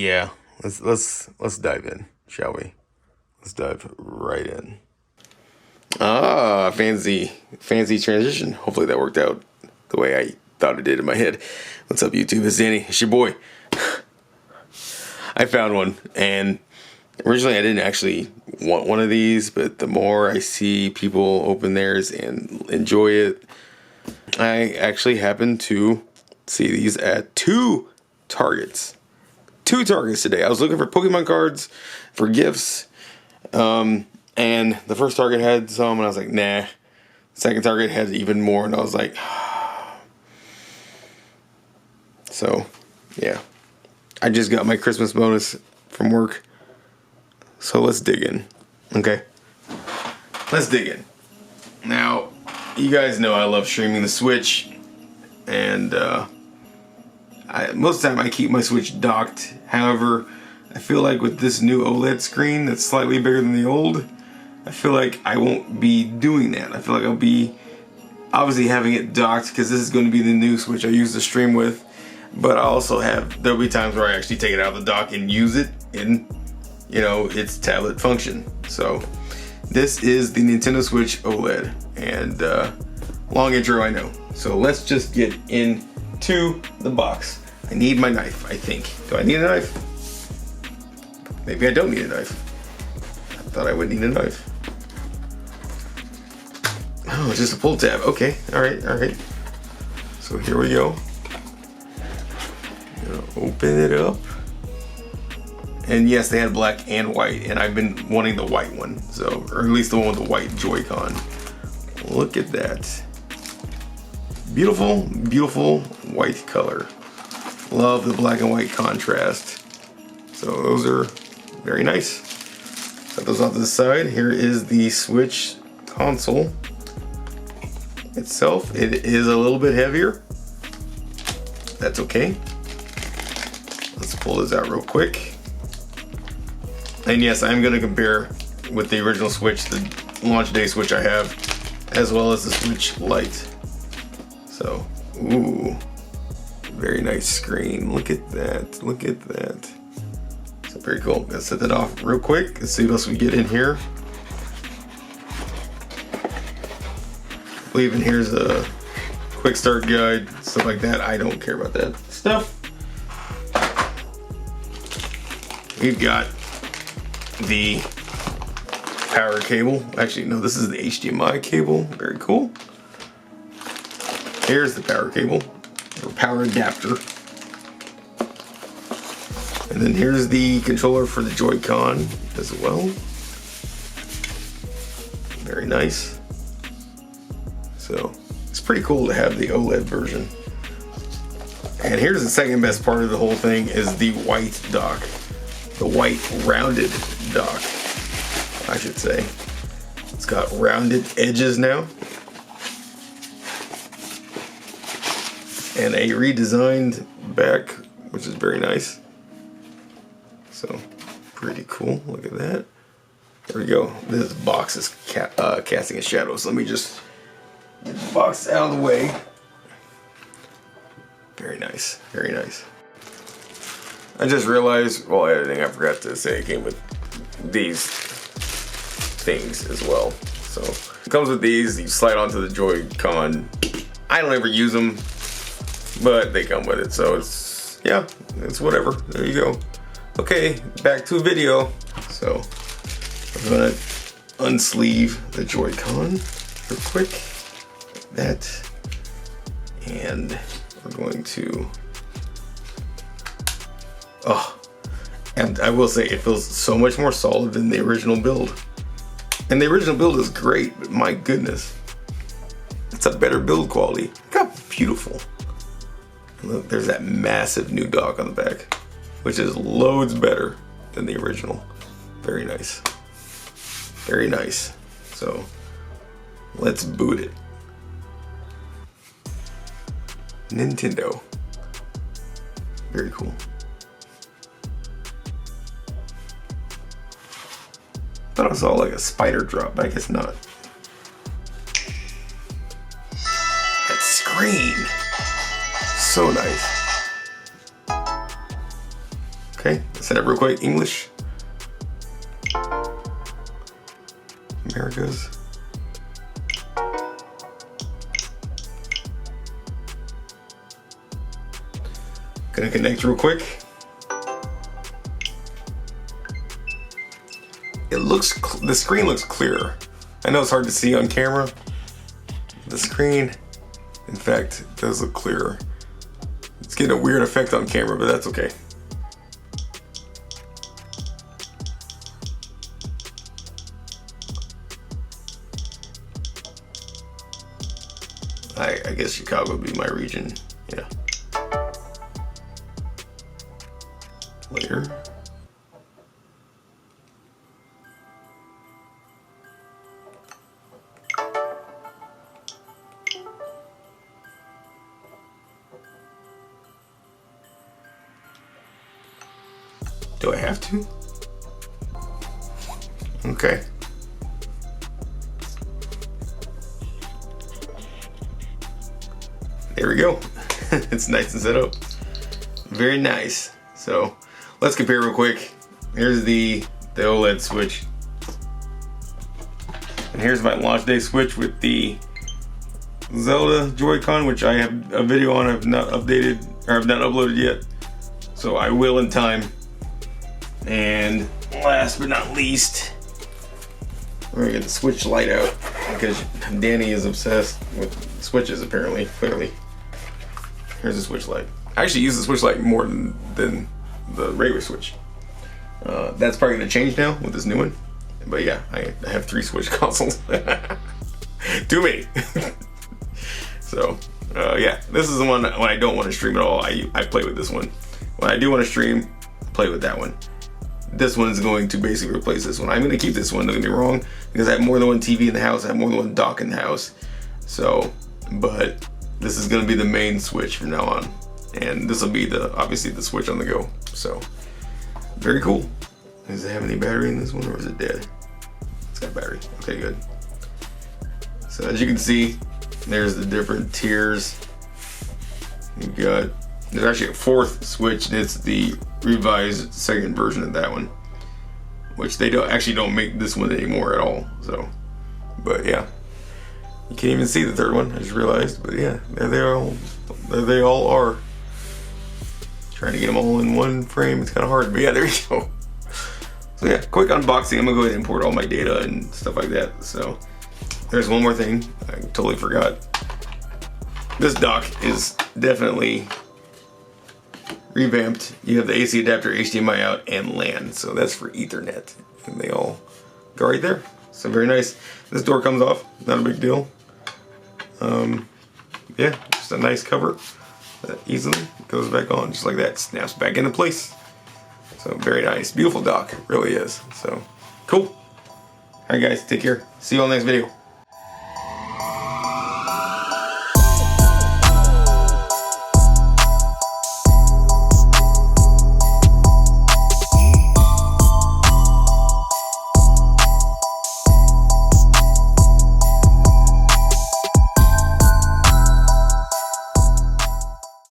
yeah, let's dive in, shall we? Let's dive right in. Ah, fancy transition. Hopefully that worked out the way I thought it did in my head. What's up, YouTube? It's Danny. It's your boy. I found one, and originally I didn't actually want one of these, but the more I see people open theirs and enjoy it, I actually happened to see these at two Targets. Two Targets today. I was looking for Pokemon cards for gifts, and the first Target had some, and I was like, nah. Second Target had even more, and I was like, so, yeah. I just got my Christmas bonus from work, so let's dig in. Okay, let's dig in. Now, you guys know I love streaming the Switch, and most of the time I keep my Switch docked. However, I feel like with this new OLED screen that's slightly bigger than the old, I feel like I won't be doing that. I feel like I'll be obviously having it docked because this is going to be the new Switch I use to stream with. But I also there'll be times where I actually take it out of the dock and use it in, its tablet function. So this is the Nintendo Switch OLED, and long intro, I know. So let's just get into the box. I need my knife, I think. Do I need a knife? Maybe I don't need a knife. I thought I would need a knife. Oh, it's just a pull tab. Okay, all right. So here we go. Open it up. And yes, they had black and white, and I've been wanting the white one, so, or at least the one with the white Joy-Con. Look at that. Beautiful white color. Love the black and white contrast. So those are very nice. Set those off to the side. Here is the Switch console itself. It is a little bit heavier. That's okay. Let's pull this out real quick. And yes, I'm going to compare with the original Switch, the launch day Switch I have, as well as the Switch Lite. So, ooh, very nice screen. Look at that. So very cool. Let's set that off real quick. Let's see what else we get in here. I believe in here's a quick start guide, stuff like that. I don't care about that stuff. We've got the power cable. Actually, no, this is the HDMI cable. Very cool. Here's the power cable, or power adapter. And then here's the controller for the Joy-Con as well. Very nice. So, it's pretty cool to have the OLED version. And here's the second best part of the whole thing is the white dock. The white rounded dock, I should say. It's got rounded edges now. And a redesigned back, which is very nice. So, pretty cool. Look at that. There we go. This box is casting a shadow. So let me just get the box out of the way. Very nice. I just realized while editing, I forgot to say it came with these things as well. So it comes with these. You slide onto the Joy-Con. I don't ever use them, but they come with it. So it's whatever. There you go. Okay, back to video. So I'm gonna unsleeve the Joy-Con real quick, like that, and we're going to. Oh, and I will say it feels so much more solid than the original build. And the original build is great, but my goodness, it's a better build quality. Look how beautiful. And look, there's that massive new dock on the back, which is loads better than the original. Very nice. So let's boot it. Nintendo. Very cool. I thought I saw like a spider drop, but I guess not. That screen. So nice. Okay, let's set up real quick. English. Americas. Gonna connect real quick. It looks, the screen looks clearer. I know it's hard to see on camera. The screen, in fact, does look clearer. It's getting a weird effect on camera, but that's okay. I guess Chicago would be my region, yeah. Later. Do I have to? Okay. There we go. It's nice and set up. Very nice. So let's compare real quick. Here's the OLED switch. And here's my launch day switch with the Zelda Joy-Con, which I have a video on. I've not updated, or I've not uploaded yet. So I will in time. And last but not least, we're gonna get the switch light out because Danny is obsessed with switches apparently, clearly. Here's the switch light. I actually use the switch light more than the regular switch. That's probably gonna change now with this new one. But yeah, I have 3 switch consoles. Too many. So yeah, this is the one that when I don't want to stream at all, I play with this one. When I do want to stream, play with that one. This one is going to basically replace this one. I'm going to keep this one, don't get me wrong, because I have more than one TV in the house, I have more than one dock in the house. So, but this is going to be the main switch from now on. And this will be obviously the switch on the go. So, very cool. Does it have any battery in this one, or is it dead? It's got battery. Okay, good. So as you can see, there's the different tiers. You've got, there's actually a 4th switch, and it's the revised 2nd version of that one, which they don't make this one anymore at all. So, but yeah, you can't even see the 3rd one. I just realized, but yeah, there they all are. Trying to get them all in one frame, it's kind of hard, but yeah, there you go. So yeah, quick unboxing. I'm gonna go ahead and import all my data and stuff like that. So there's one more thing I totally forgot. This dock is definitely revamped. You have the AC adapter, HDMI out, and LAN. So that's for Ethernet. And they all go right there. So very nice. This door comes off, not a big deal. Yeah, just a nice cover that easily goes back on, just like that. Snaps back into place. So very nice. Beautiful dock, it really is. So cool. Alright guys, take care. See you all next video.